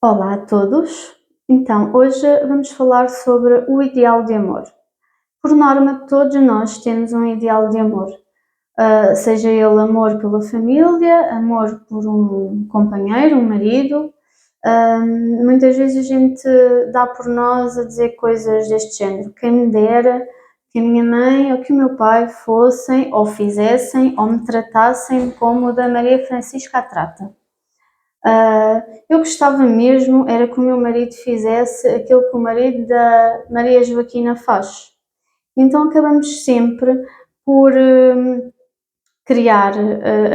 Olá a todos. Então, hoje vamos falar sobre o ideal de amor. Por norma, todos nós temos um ideal de amor, seja ele amor pela família, amor por um companheiro, um marido. Muitas vezes a gente dá por nós a dizer coisas deste género: quem me dera que a minha mãe ou que o meu pai fossem ou fizessem ou me tratassem como o da Maria Francisca a trata. Eu gostava mesmo era que o meu marido fizesse aquilo que o marido da Maria Joaquina faz. Então acabamos sempre por criar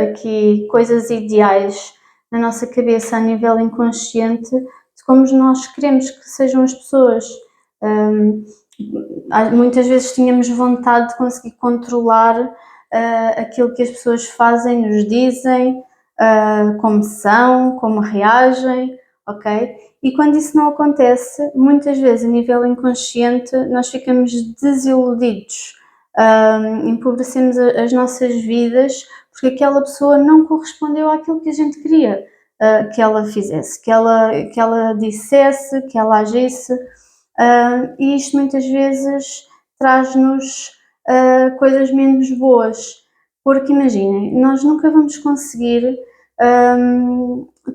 aqui coisas ideais na nossa cabeça a nível inconsciente de como nós queremos que sejam as pessoas. Hum, Muitas vezes tínhamos vontade de conseguir controlar aquilo que as pessoas fazem, nos dizem, como são, como reagem, ok? E quando isso não acontece, muitas vezes a nível inconsciente nós ficamos desiludidos, empobrecemos as nossas vidas porque aquela pessoa não correspondeu àquilo que a gente queria que ela fizesse, que ela dissesse, que ela agisse, e isto muitas vezes traz-nos coisas menos boas, porque imaginem, nós nunca vamos conseguir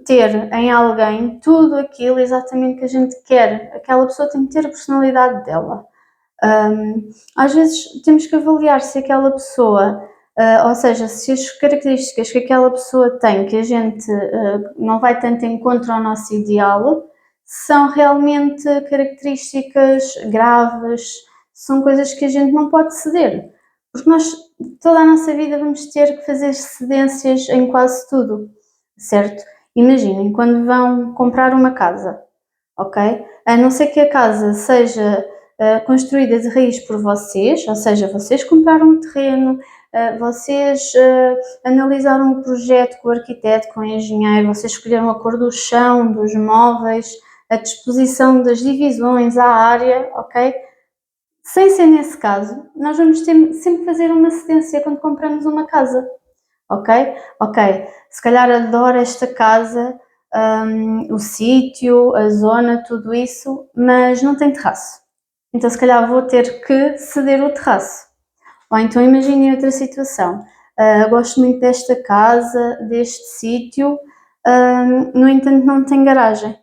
ter em alguém tudo aquilo exatamente que a gente quer. Aquela pessoa tem que ter a personalidade dela. Às vezes temos que avaliar se aquela pessoa, ou seja, se as características que aquela pessoa tem, que a gente não vai tanto em encontro ao nosso ideal, são realmente características graves, são coisas que a gente não pode ceder, porque nós toda a nossa vida vamos ter que fazer cedências em quase tudo, certo? Imaginem, quando vão comprar uma casa, ok? A não ser que a casa seja construída de raiz por vocês, ou seja, vocês compraram o terreno, vocês analisaram o projeto com o arquiteto, com o engenheiro, vocês escolheram a cor do chão, dos móveis, a disposição das divisões, a área, ok? Sem ser nesse caso, nós vamos ter, sempre fazer uma cedência quando compramos uma casa, ok? Ok, se calhar adoro esta casa, o sítio, a zona, tudo isso, mas não tem terraço. Então se calhar vou ter que ceder o terraço. Ou então imaginem outra situação. Gosto muito desta casa, deste sítio, no entanto não tem garagem.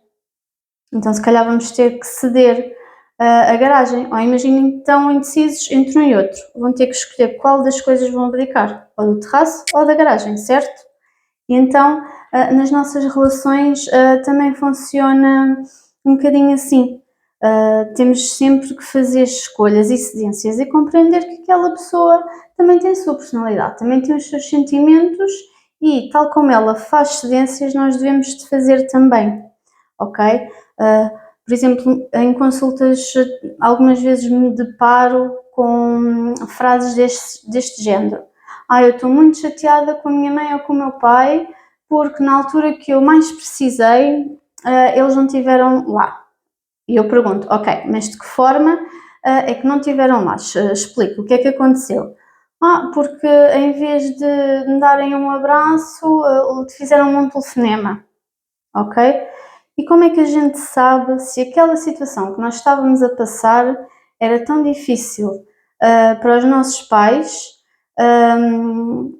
Então se calhar vamos ter que ceder a garagem. Ou imaginem que estão indecisos entre um e outro. Vão ter que escolher qual das coisas vão abdicar, ou do terraço ou da garagem, certo? E então nas nossas relações também funciona um bocadinho assim. Temos sempre que fazer escolhas e cedências e compreender que aquela pessoa também tem a sua personalidade, também tem os seus sentimentos e, tal como ela faz cedências, nós devemos de fazer também, ok? Por exemplo, em consultas, algumas vezes me deparo com frases deste género. Eu estou muito chateada com a minha mãe ou com o meu pai porque na altura que eu mais precisei, eles não estiveram lá. E eu pergunto, ok, mas de que forma é que não estiveram lá? Explico, o que é que aconteceu? Porque em vez de me darem um abraço, fizeram-me um telefonema, ok? E como é que a gente sabe se aquela situação que nós estávamos a passar era tão difícil para os nossos pais, hum,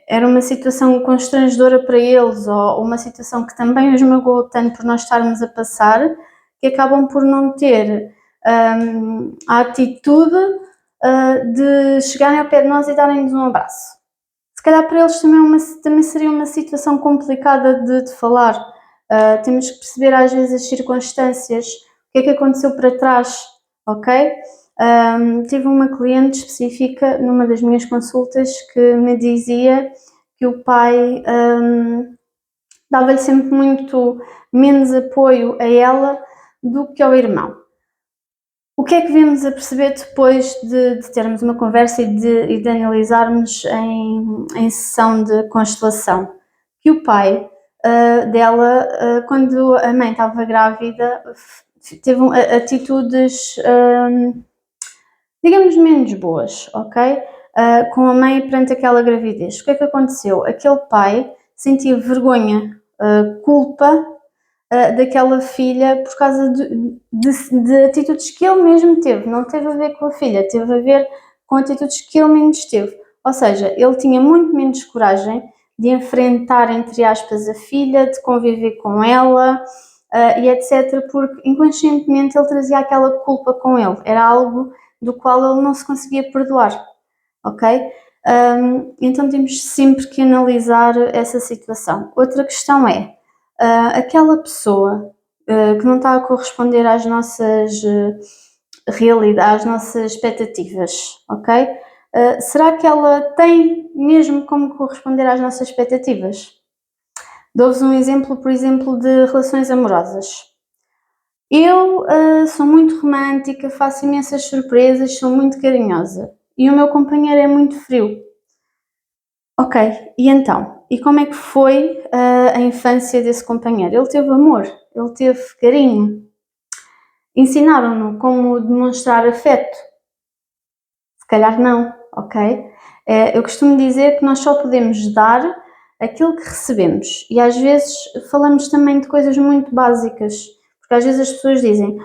era uma situação constrangedora para eles ou uma situação que também os magoou tanto por nós estarmos a passar, que acabam por não ter a atitude de chegarem ao pé de nós e darem-nos um abraço. Se calhar para eles também seria uma situação complicada de falar. Temos que perceber às vezes as circunstâncias, o que é que aconteceu para trás, ok? Tive uma cliente específica numa das minhas consultas que me dizia que o pai dava-lhe sempre muito menos apoio a ela do que ao irmão. O que é que viemos a perceber depois de termos uma conversa e de analisarmos em sessão de constelação? Que o pai dela, quando a mãe estava grávida, teve atitudes, digamos, menos boas, ok? Com a mãe perante aquela gravidez. O que é que aconteceu? Aquele pai sentia vergonha, culpa daquela filha por causa de atitudes que ele mesmo teve. Não teve a ver com a filha, teve a ver com atitudes que ele menos teve. Ou seja, ele tinha muito menos coragem de enfrentar, entre aspas, a filha, de conviver com ela, e etc., porque inconscientemente ele trazia aquela culpa com ele. Era algo do qual ele não se conseguia perdoar, ok? Então temos sempre que analisar essa situação. Outra questão é, aquela pessoa que não está a corresponder às nossas realidades, às nossas expectativas, ok? Será que ela tem mesmo como corresponder às nossas expectativas? Dou-vos um exemplo, por exemplo, de relações amorosas. Eu sou muito romântica, faço imensas surpresas, sou muito carinhosa e o meu companheiro é muito frio. Ok, e então? E como é que foi a infância desse companheiro? Ele teve amor, ele teve carinho. Ensinaram-no como demonstrar afeto? Se calhar não, ok? Eu costumo dizer que nós só podemos dar aquilo que recebemos e às vezes falamos também de coisas muito básicas, porque às vezes as pessoas dizem: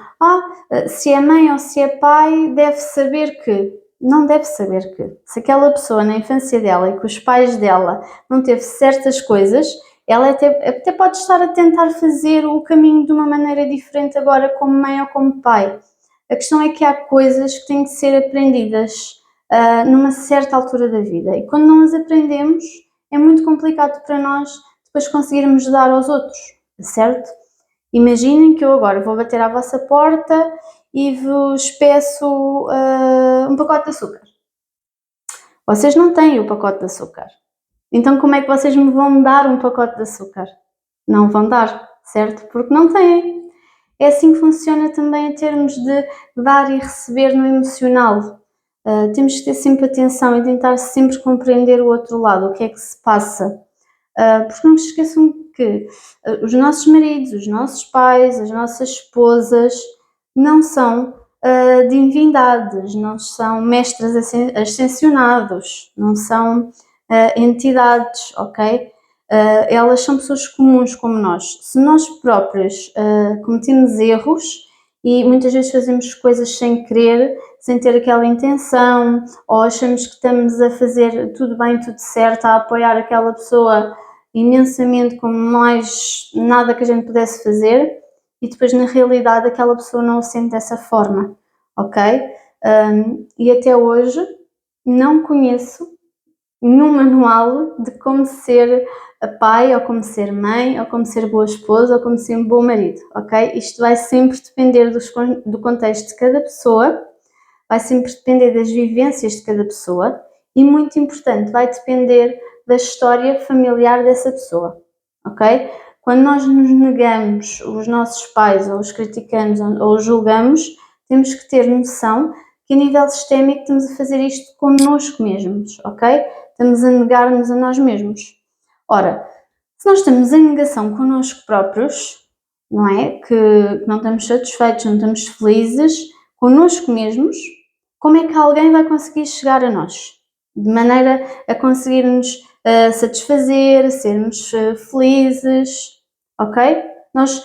se é mãe ou se é pai, deve saber que. Não deve saber que. Se aquela pessoa na infância dela e que os pais dela não teve certas coisas, ela até pode estar a tentar fazer o caminho de uma maneira diferente agora como mãe ou como pai. A questão é que há coisas que têm que ser aprendidas numa certa altura da vida e quando não as aprendemos é muito complicado para nós depois conseguirmos dar aos outros, certo? Imaginem que eu agora vou bater à vossa porta e vos peço um pacote de açúcar. Vocês não têm o pacote de açúcar. Então como é que vocês me vão dar um pacote de açúcar? Não vão dar, certo? Porque não têm. É assim que funciona também em termos de dar e receber no emocional. Temos que ter sempre atenção e tentar sempre compreender o outro lado, o que é que se passa. Porque não se esqueçam que os nossos maridos, os nossos pais, as nossas esposas não são divindades, não são mestres ascensionados, não são entidades, ok? Elas são pessoas comuns como nós. Se nós próprios cometemos erros e muitas vezes fazemos coisas sem querer, sem ter aquela intenção, ou achamos que estamos a fazer tudo bem, tudo certo, a apoiar aquela pessoa imensamente como mais nada que a gente pudesse fazer, e depois na realidade aquela pessoa não o sente dessa forma, ok? E até hoje não conheço nenhum manual de como ser pai, ou como ser mãe, ou como ser boa esposa, ou como ser um bom marido, ok? Isto vai sempre depender do contexto de cada pessoa, vai sempre depender das vivências de cada pessoa e, muito importante, vai depender da história familiar dessa pessoa, ok? Quando nós nos negamos os nossos pais, ou os criticamos, ou os julgamos, temos que ter noção que a nível sistémico estamos a fazer isto connosco mesmos, ok? Estamos a negar-nos a nós mesmos. Ora, se nós estamos em negação connosco próprios, não é? Que não estamos satisfeitos, não estamos felizes connosco mesmos, como é que alguém vai conseguir chegar a nós? De maneira a conseguir-nos satisfazer, sermos felizes, ok? Nós,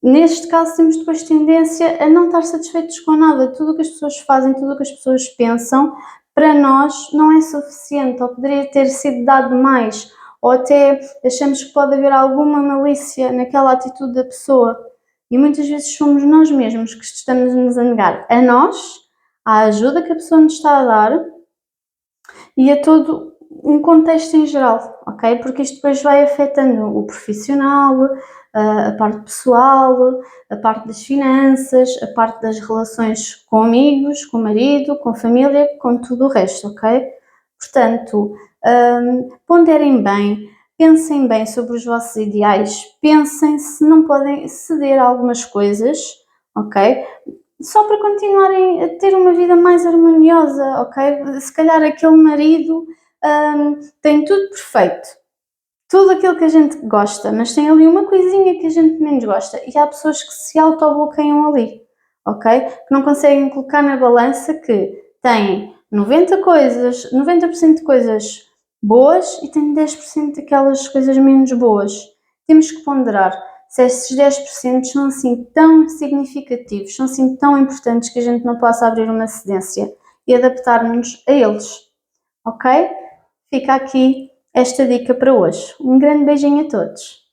neste caso, temos depois tendência a não estar satisfeitos com nada. Tudo o que as pessoas fazem, tudo o que as pessoas pensam, para nós não é suficiente, ou poderia ter sido dado mais, ou até achamos que pode haver alguma malícia naquela atitude da pessoa. E muitas vezes somos nós mesmos que estamos a negar a nós, à ajuda que a pessoa nos está a dar e a todo um contexto em geral, ok? Porque isto depois vai afetando o profissional, a parte pessoal, a parte das finanças, a parte das relações com amigos, com o marido, com a família, com tudo o resto, ok? Portanto, ponderem bem, pensem bem sobre os vossos ideais, pensem se não podem ceder a algumas coisas, ok? Só para continuarem a ter uma vida mais harmoniosa, ok? Se calhar aquele marido tem tudo perfeito, tudo aquilo que a gente gosta, mas tem ali uma coisinha que a gente menos gosta e há pessoas que se autobloqueiam ali, ok? Que não conseguem colocar na balança que têm 90% de coisas boas e têm 10% daquelas coisas menos boas. Temos que ponderar. se esses 10% são assim tão significativos, são assim tão importantes que a gente não possa abrir uma cedência e adaptar-nos a eles, ok? Fica aqui esta dica para hoje. Um grande beijinho a todos!